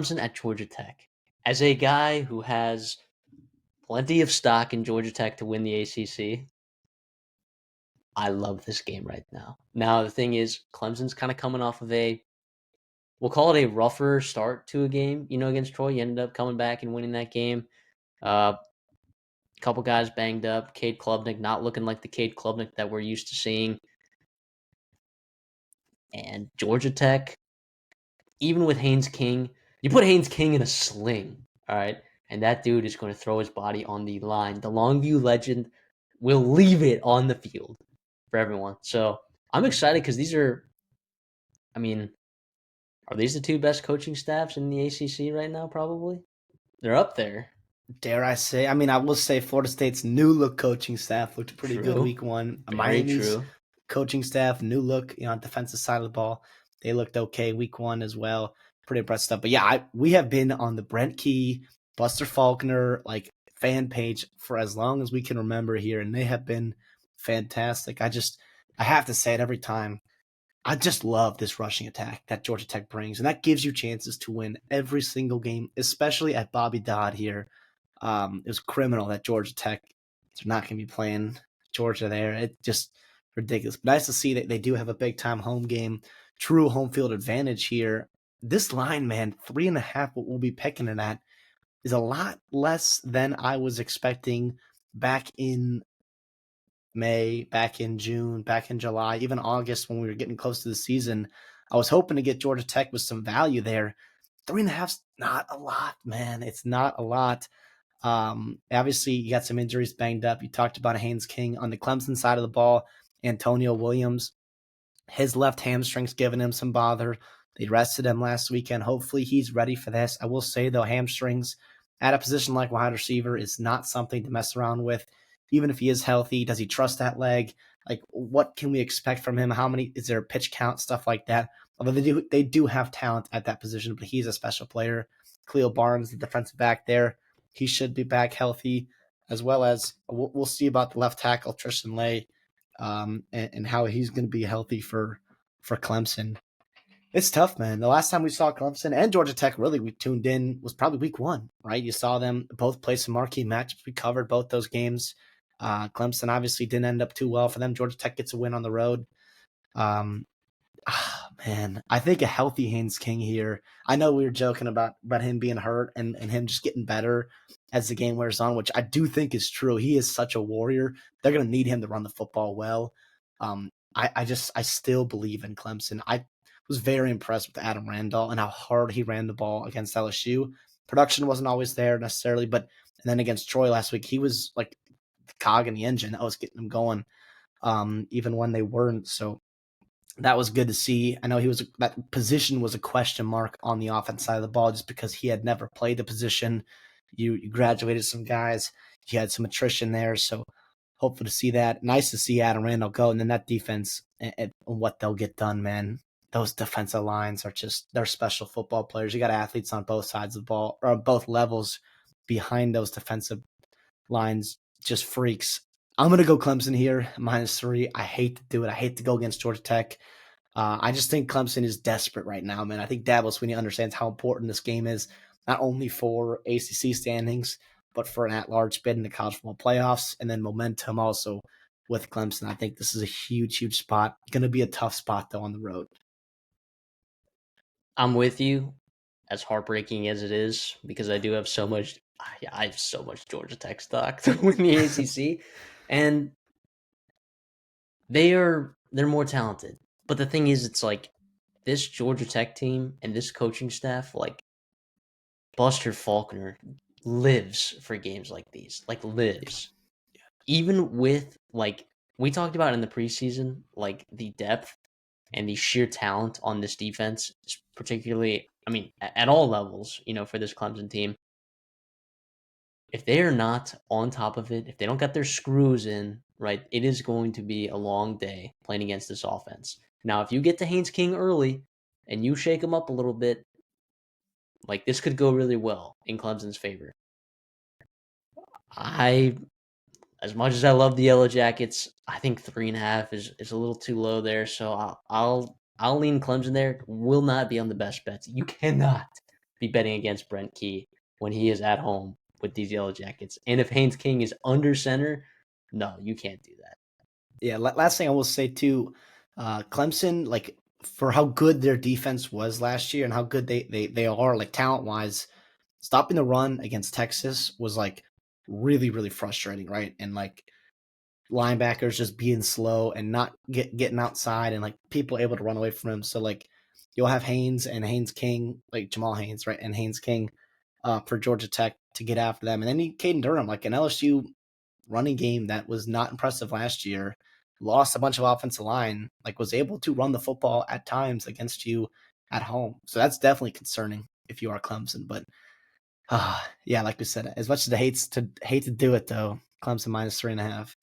Clemson at Georgia Tech. As a guy who has plenty of stock in Georgia Tech to win the ACC, I love this game right now. Now, the thing is, Clemson's kind of coming off of we'll call it a rougher start to a game, against Troy. You ended up coming back and winning that game. A couple guys banged up. Cade Klubnik not looking like the Cade Klubnik that we're used to seeing. And Georgia Tech, even with Haynes King, you put Haynes King in a sling, all right? And that dude is going to throw his body on the line. The Longview legend will leave it on the field for everyone. So I'm excited because are these the two best coaching staffs in the ACC right now? Probably. They're up there. Dare I say? I will say Florida State's new look coaching staff looked pretty good True. week one. Very Miami's true. coaching staff, new look, on the defensive side of the ball. They looked okay week one as well. Pretty impressive stuff. But yeah, we have been on the Brent Key, Buster Faulkner, fan page for as long as we can remember here, and they have been fantastic. I have to say it every time. I just love this rushing attack that Georgia Tech brings, and that gives you chances to win every single game, especially at Bobby Dodd here. It was criminal that Georgia Tech is not going to be playing Georgia there. It's just ridiculous. But nice to see that they do have a big time home game, true home field advantage here. This line, man, 3.5, what we'll be picking it at, is a lot less than I was expecting back in May, back in June, back in July, even August when we were getting close to the season. I was hoping to get Georgia Tech with some value there. 3.5's not a lot, man. It's not a lot. Obviously, you got some injuries banged up. You talked about Haynes King on the Clemson side of the ball. Antonio Williams, his left hamstring's giving him some bother. They rested him last weekend. Hopefully, he's ready for this. I will say, though, hamstrings at a position like wide receiver is not something to mess around with. Even if he is healthy, does he trust that leg? What can we expect from him? How many is there a pitch count, stuff like that? Although they do have talent at that position, but he's a special player. Cleo Barnes, the defensive back there, he should be back healthy, as well as we'll see about the left tackle Tristan Lay, and how he's going to be healthy for Clemson. It's tough, man. The last time we saw Clemson and Georgia Tech really we tuned in was probably week one, right? You saw them both play some marquee matchups. We covered both those games. Clemson obviously didn't end up too well for them. Georgia Tech gets a win on the road. Man, I think a healthy Haynes King here. I know we were joking about him being hurt and him just getting better as the game wears on, which I do think is true. He is such a warrior. They're going to need him to run the football well. I still believe in Clemson. I was very impressed with Adam Randall and how hard he ran the ball against LSU. Production wasn't always there necessarily, but and then against Troy last week, he was like the cog in the engine that was getting them going, even when they weren't. So that was good to see. I know that position was a question mark on the offense side of the ball just because he had never played the position. You graduated some guys. You had some attrition there, so hopeful to see that. Nice to see Adam Randall go, and then that defense and what they'll get done, man. Those defensive lines they're special football players. You got athletes on both sides of the ball, or on both levels behind those defensive lines, just freaks. I'm going to go Clemson here, -3. I hate to do it. I hate to go against Georgia Tech. I just think Clemson is desperate right now, man. I think Dabo Swinney understands how important this game is, not only for ACC standings, but for an at-large bid in the college football playoffs, and then momentum also with Clemson. I think this is a huge, huge spot. Going to be a tough spot, though, on the road. I'm with you, as heartbreaking as it is, because I have so much Georgia Tech stock to win the ACC, and they're more talented. But the thing is, it's like this Georgia Tech team and this coaching staff, like Buster Faulkner, lives for games like these. Like lives. Even with we talked about in the preseason, like the depth and the sheer talent on this defense, particularly, at all levels, for this Clemson team. If they are not on top of it, if they don't get their screws in, right, it is going to be a long day playing against this offense. Now, if you get to Haynes King early and you shake him up a little bit, this could go really well in Clemson's favor. As much as I love the Yellow Jackets, I think 3.5 is a little too low there. So I'll lean Clemson there. Will not be on the best bets. You cannot be betting against Brent Key when he is at home with these Yellow Jackets. And if Haynes King is under center, no, you can't do that. Yeah, last thing I will say too, Clemson, like for how good their defense was last year and how good they are, like talent wise, stopping the run against Texas was like really, really frustrating, right? And like linebackers just being slow and not getting outside and like people able to run away from him. So like you'll have Haynes and Haynes King, like Jamal Haynes, right? And Haynes King for Georgia Tech to get after them. And then Caden Durham, like an LSU running game that was not impressive last year, lost a bunch of offensive line, like was able to run the football at times against you at home. So that's definitely concerning if you are Clemson. But yeah, like we said, as much as I hate to do it though, Clemson -3.5.